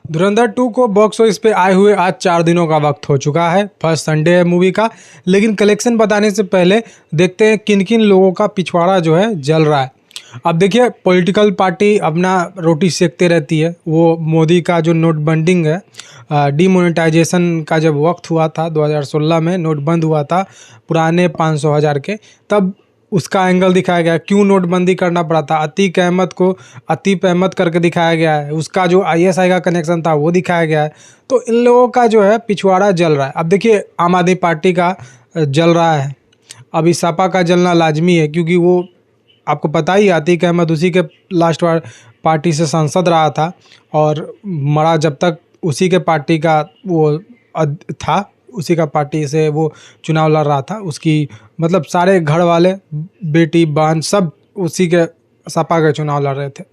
धुरंधर 2 को box office पे आए हुए आज 4 दिनों का वक्त हो चुका है। फर्स्ट संडे है मूवी का। लेकिन कलेक्शन बताने से पहले देखते हैं किन किन लोगों का पिछवाड़ा जो है जल रहा है। अब देखिए, पॉलिटिकल पार्टी अपना रोटी सेकते रहती है। वो मोदी का जो नोटबंडिंग है, डीमोनेटाइजेशन का जब वक्त हुआ था 2016 में, नोट बंद हुआ था पुराने 500 हज़ार के, तब उसका एंगल दिखाया गया। क्यों नोटबंदी करना पड़ा था, अतीक अहमद को अतीफ अहमद करके दिखाया गया है। उसका जो आईएसआई का कनेक्शन था वो दिखाया गया है। तो इन लोगों का जो है पिछवाड़ा जल रहा है। अब देखिए, आम आदमी पार्टी का जल रहा है, अभी सपा का जलना लाजमी है, क्योंकि वो आपको पता ही, अतीक अहमद उसी के लास्ट बार पार्टी से सांसद रहा था और मरा जब तक उसी के पार्टी का वो था, उसी का पार्टी से वो चुनाव लड़ रहा था। उसकी मतलब सारे घर वाले, बेटी बहन सब उसी के सपा के चुनाव लड़ रहे थे।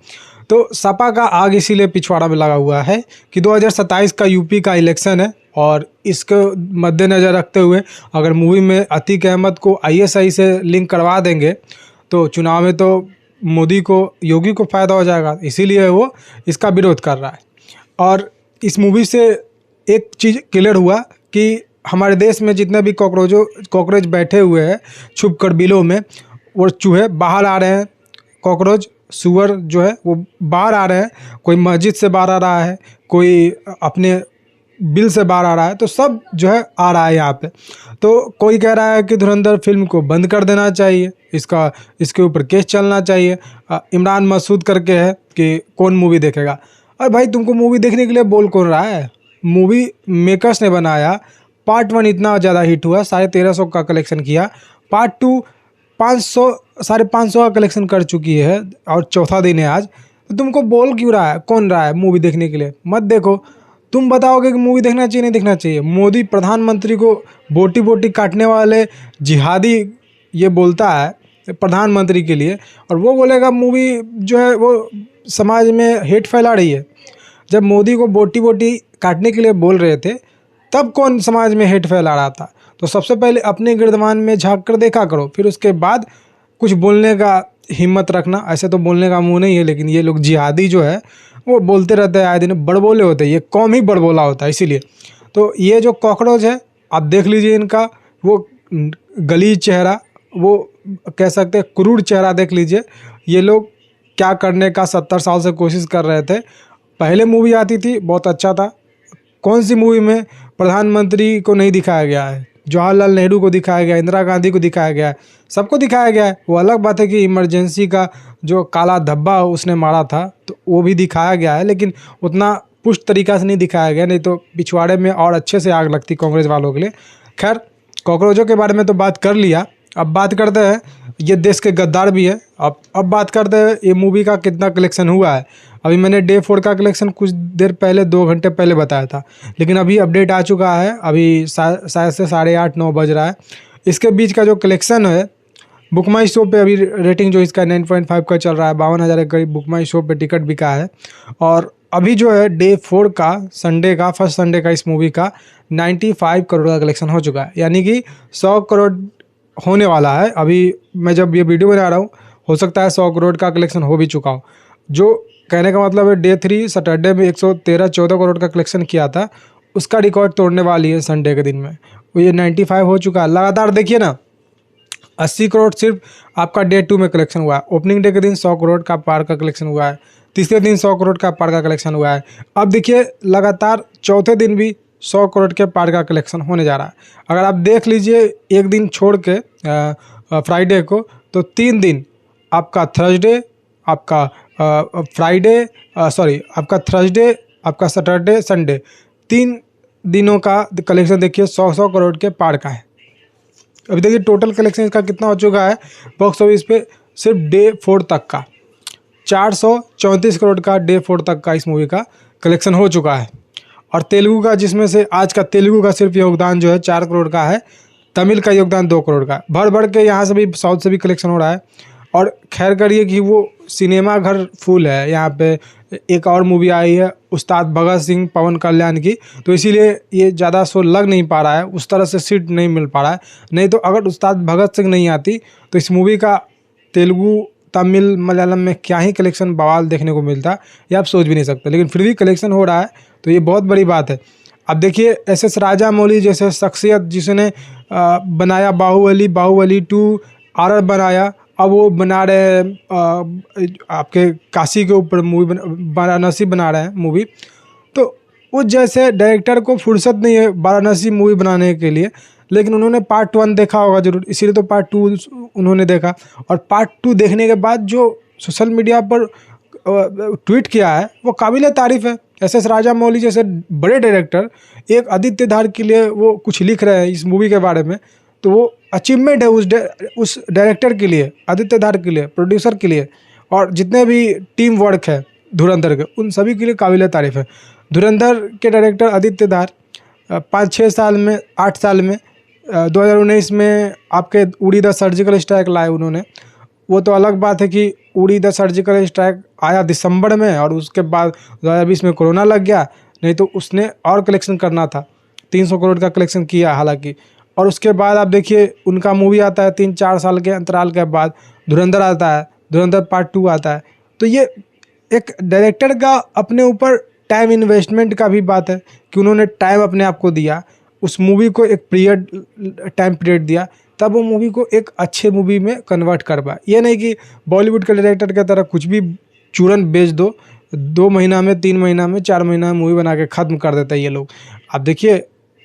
तो सपा का आग इसीलिए पिछवाड़ा में लगा हुआ है कि 2027 का यूपी का इलेक्शन है, और इसको मद्देनज़र रखते हुए अगर मूवी में अतीक अहमद को आईएसआई से लिंक करवा देंगे तो चुनाव में तो मोदी को, योगी को फ़ायदा हो जाएगा। इसीलिए वो इसका विरोध कर रहा है। और इस मूवी से एक चीज़ क्लियर हुआ कि हमारे देश में जितने भी कॉकरोच बैठे हुए हैं छुप कर बिलों में, वो चूहे बाहर आ रहे हैं। कॉकरोच, सुअर जो है वो बाहर आ रहे हैं। कोई मस्जिद से बाहर आ रहा है, कोई अपने बिल से बाहर आ रहा है, तो सब जो है आ रहा है यहाँ पे। तो कोई कह रहा है कि धुरंधर फिल्म को बंद कर देना चाहिए, इसके ऊपर केस चलना चाहिए। इमरान मसूद करके है कि कौन मूवी देखेगा। अरे भाई, तुमको मूवी देखने के लिए बोल कौन रहा है? मूवी मेकर्स ने बनाया। पार्ट 1 इतना ज़्यादा हिट हुआ, 1350 का कलेक्शन किया। पार्ट 2 500 550 का कलेक्शन कर चुकी है, और चौथा दिन है आज। तो तुमको बोल क्यों रहा है, कौन रहा है मूवी देखने के लिए? मत देखो। तुम बताओगे कि मूवी देखना चाहिए नहीं देखना चाहिए। मोदी प्रधानमंत्री को बोटी बोटी काटने वाले जिहादी ये बोलता है प्रधानमंत्री के लिए, और वो बोलेगा मूवी जो है वो समाज में हेट फैला रही है। जब मोदी को बोटी बोटी काटने के लिए बोल रहे थे, तब कौन समाज में हेट फैला रहा था? तो सबसे पहले अपने गिरदमान में झांक कर देखा करो, फिर उसके बाद कुछ बोलने का हिम्मत रखना। ऐसे तो बोलने का मुंह नहीं है, लेकिन ये लोग जिहादी जो है वो बोलते रहते हैं, आए दिन बड़बोले होते हैं। ये कौम ही बड़बोला होता है। इसीलिए तो ये जो कॉकरोच है, आप देख लीजिए इनका वो गलीज चेहरा, वो कह सकते हैं क्रूर चेहरा देख लीजिए। ये लोग क्या करने का 70 साल से कोशिश कर रहे थे। पहले मूवी आती थी, बहुत अच्छा था। कौन सी मूवी में प्रधानमंत्री को नहीं दिखाया गया है? जवाहरलाल नेहरू को दिखाया गया, इंदिरा गांधी को दिखाया गया है, सबको दिखाया गया है। वो अलग बात है कि इमरजेंसी का जो काला धब्बा उसने मारा था, तो वो भी दिखाया गया है, लेकिन उतना पुष्ट तरीका से नहीं दिखाया गया। नहीं तो पिछवाड़े में और अच्छे से आग लगती कांग्रेस वालों के लिए। खैर, कॉकरोचों के बारे में तो बात कर लिया। अब बात करते हैं, ये देश के गद्दार भी है। अब बात करते हैं ये मूवी का कितना कलेक्शन हुआ है। अभी मैंने डे 4 का कलेक्शन कुछ देर पहले, 2 घंटे पहले बताया था, लेकिन अभी अपडेट आ चुका है। अभी शायद से 8:30-9 बज रहा है। इसके बीच का जो कलेक्शन है, बुक माई शो पे अभी रेटिंग जो इसका 9.5 का चल रहा है। 52,000 के करीब बुक माई शो पे टिकट बिका है। और अभी जो है डे 4 का, संडे का, फर्स्ट संडे का, इस मूवी का 95 करोड़ का कलेक्शन हो चुका है। यानी कि 100 करोड़ होने वाला है। अभी मैं जब ये वीडियो बना रहा हूँ, हो सकता है 100 करोड़ का कलेक्शन हो भी चुका हो। जो कहने का मतलब है, डे 3 सैटरडे में 113-14 करोड़ का कलेक्शन किया था, उसका रिकॉर्ड तोड़ने वाली है संडे के दिन में। वो ये 95 हो चुका है। लगातार देखिए ना, 80 करोड़ सिर्फ आपका डे 2 में कलेक्शन हुआ है। ओपनिंग डे के दिन 100 करोड़ का पार का कलेक्शन हुआ है। तीसरे दिन 100 करोड़ का पार का कलेक्शन हुआ है। अब देखिए, लगातार चौथे दिन भी 100 करोड़ के पार का कलेक्शन होने जा रहा है। अगर आप देख लीजिए, एक दिन छोड़ के फ्राइडे को, तो 3 दिन आपका थर्सडे, आपका फ्राइडे, आपका थर्सडे, आपका सैटरडे, संडे, 3 दिनों का कलेक्शन देखिए 100 करोड़ के पार का है। अभी देखिए टोटल कलेक्शन इसका कितना हो चुका है बॉक्स ऑफिस पे, सिर्फ डे 4 तक का 434 करोड़ का डे 4 तक का इस मूवी का कलेक्शन हो चुका है। और तेलुगु का, जिसमें से आज का तेलुगु का सिर्फ योगदान जो है 4 करोड़ का है, तमिल का योगदान 2 करोड़ का। भर भर के यहाँ से भी, साउथ से भी कलेक्शन हो रहा है। और खैर करिए कि वो सिनेमा घर फुल है। यहाँ पे एक और मूवी आई है उस्ताद भगत सिंह पवन कल्याण की, तो इसीलिए ये ज़्यादा शो लग नहीं पा रहा है, उस तरह से सीट नहीं मिल पा रहा है। नहीं तो अगर उस्ताद भगत सिंह नहीं आती तो इस मूवी का तेलुगु, तमिल, मलयालम में क्या ही कलेक्शन बवाल देखने को मिलता, ये आप सोच भी नहीं सकते। लेकिन फिर भी कलेक्शन हो रहा है, तो ये बहुत बड़ी बात है। अब देखिए एस राजामौली जैसे शख्सियत जिसने बनाया बाहुबली 2 आरआर बनाया, अब वो बना रहे हैं आपके काशी के ऊपर मूवी वाराणसी बना रहे हैं मूवी। तो उस जैसे डायरेक्टर को फुर्सत नहीं है वाराणसी मूवी बनाने के लिए, लेकिन उन्होंने पार्ट 1 देखा होगा जरूर, इसीलिए तो पार्ट 2 उन्होंने देखा। और पार्ट 2 देखने के बाद जो सोशल मीडिया पर ट्वीट किया है वो काबिल तारीफ़ है। एस राजामौली जैसे बड़े डायरेक्टर एक आदित्य धार के लिए वो कुछ लिख रहे हैं इस मूवी के बारे में, तो वो अचीवमेंट है उस डायरेक्टर के लिए, आदित्य धार के लिए, प्रोड्यूसर के लिए, और जितने भी टीम वर्क है धुरंधर के उन सभी के लिए काबिल तारीफ़ है। धुरंधर के डायरेक्टर आदित्य धार 5-6 साल में 8 साल में 2019 में आपके उड़ी द सर्जिकल स्ट्राइक लाए उन्होंने। वो तो अलग बात है कि उड़ी द सर्जिकल स्ट्राइक आया दिसंबर में और उसके बाद 2020 में कोरोना लग गया, नहीं तो उसने और कलेक्शन करना था, 300 करोड़ का कलेक्शन किया हालांकि। और उसके बाद आप देखिए उनका मूवी आता है 3-4 साल के अंतराल के बाद, धुरंधर आता है, धुरंधर पार्ट 2 आता है। तो ये एक डायरेक्टर का अपने ऊपर टाइम इन्वेस्टमेंट का भी बात है कि उन्होंने टाइम अपने आप को दिया, उस मूवी को एक टाइम पीरियड दिया, तब वो मूवी को एक अच्छे मूवी में कन्वर्ट कर पाए। ये नहीं कि बॉलीवुड के डायरेक्टर की तरह कुछ भी चूरन बेच दो, 2 महीना में 3 महीना में 4 महीना में मूवी बना के ख़त्म कर देते हैं ये लोग। अब देखिए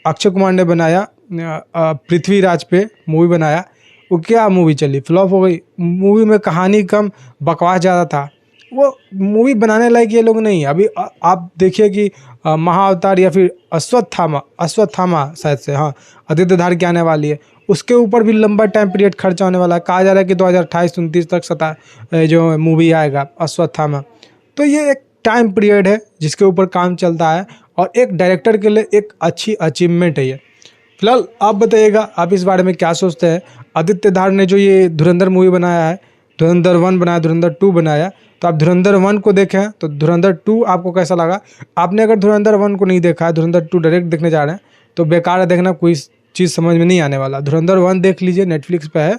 अक्षय कुमार ने बनाया पृथ्वीराज पे मूवी बनाया, वो क्या मूवी चली, फ्लॉप हो गई। मूवी में कहानी कम, बकवास ज़्यादा था, वो मूवी बनाने लायक ये लोग नहीं है। अभी आप देखिए कि महाअवतार या फिर अश्वत्थामा शायद से, हाँ, आदित्य धार की आने वाली है, उसके ऊपर भी लंबा टाइम पीरियड खर्चा होने वाला है। कहा जा रहा है कि 2028-29 तक जो मूवी आएगा अश्वत्थामा। तो ये एक टाइम पीरियड है जिसके ऊपर काम चलता है और एक डायरेक्टर के लिए एक अच्छी अचीवमेंट है ये। फिलहाल आप बताइएगा, आप इस बारे में क्या सोचते हैं। आदित्य धार ने जो ये धुरंधर मूवी बनाया है, धुरंधर 1 बनाया, धुरंधर 2 बनाया, तो आप धुरंधर 1 को देखें तो धुरंधर 2 आपको कैसा लगा। आपने अगर धुरंधर 1 को नहीं देखा है, धुरंधर 2 डायरेक्ट देखने जा रहे हैं तो बेकार है देखना, कोई चीज़ समझ में नहीं आने वाला। धुरंधर 1 देख लीजिए, नेटफ्लिक्स पे है,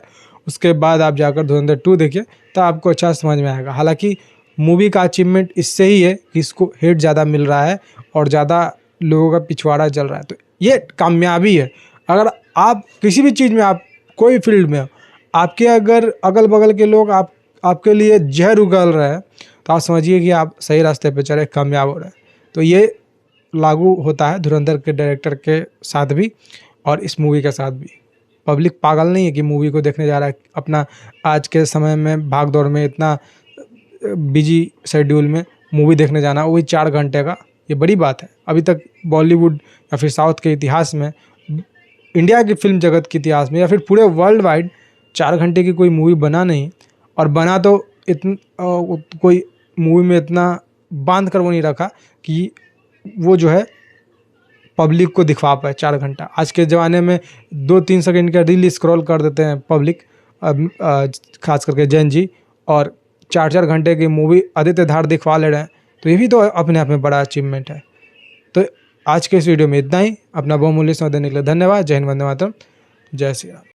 उसके बाद आप जाकर धुरंधर 2 देखिए तो आपको अच्छा समझ में आएगा। हालांकि मूवी का अचीवमेंट इससे ही है कि इसको हिट ज़्यादा मिल रहा है और ज़्यादा लोगों का पिछवाड़ा चल रहा है, तो ये कामयाबी है। अगर आप किसी भी चीज़ में, आप कोई फील्ड में हो, आपके अगर अगल बगल के लोग आपके लिए जहर उगल रहे हैं तो आप समझिए कि आप सही रास्ते पे चले, कामयाब हो रहे हैं। तो ये लागू होता है धुरंधर के डायरेक्टर के साथ भी और इस मूवी के साथ भी। पब्लिक पागल नहीं है कि मूवी को देखने जा रहा है, अपना आज के समय में भाग दौड़ में इतना बिजी शेड्यूल में मूवी देखने जाना, वही 4 घंटे का, ये बड़ी बात है। अभी तक बॉलीवुड या फिर साउथ के इतिहास में, इंडिया की फिल्म जगत के इतिहास में या फिर पूरे वर्ल्ड वाइड 4 घंटे की कोई मूवी बना नहीं, और बना तो कोई मूवी में इतना बांध कर वो नहीं रखा कि वो जो है पब्लिक को दिखवा पाए 4 घंटा। आज के ज़माने में 2-3 सेकंड का रील स्क्रॉल कर देते हैं पब्लिक, खास करके जैन जी, और 4-4 घंटे की मूवी आदित्य धार दिखवा ले रहे हैं, तो ये भी तो अपने आप में बड़ा अचीवमेंट है। तो आज के इस वीडियो में इतना ही। अपना बहुमूल्य समय देने के लिए धन्यवाद। जय हिंद, वंदे मातरम, जय श्री राम।